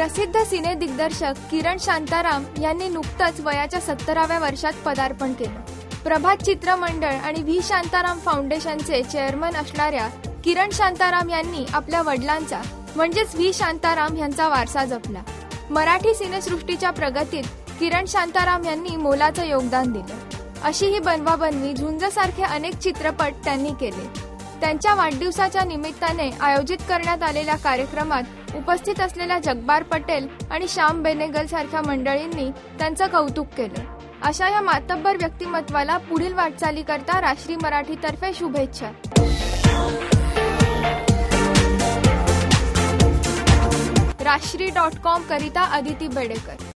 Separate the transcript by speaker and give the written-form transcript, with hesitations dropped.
Speaker 1: प्रसिद्ध सिने दिग्दर्शक किरण शांताराम यांनी नुकतंच वयाच्या 70व्या वर्षात पदार्पण केलं. प्रभात चित्रमंडळ आणि व्ही शांताराम फाउंडेशनचे चेअरमन असणाऱ्या किरण शांताराम यांनी आपल्या वडिलांचा म्हणजेच व्ही शांताराम यांचा वारसा जपला. मराठी सिनेसृष्टीच्या प्रगतीत किरण शांताराम यांनी मोलाचं योगदान दिलं. अशी ही बनवाबनवी, झुंजसारखे अनेक चित्रपट त्यांनी केले. त्यांच्या वाढदिवसाच्या निमित्ताने आयोजित करण्यात आलेल्या कार्यक्रमात उपस्थित असलेल्या जगबार पटेल आणि श्याम बेनेगल सारख्या मंडळींनी त्यांचं कौतुक केलं. अशा या मातब्बर व्यक्तिमत्वाला पुढील वाटचालीकरता राष्ट्रीय मराठीतर्फे शुभेच्छा. राष्ट्रीय.com करिता अदिती बेडेकर.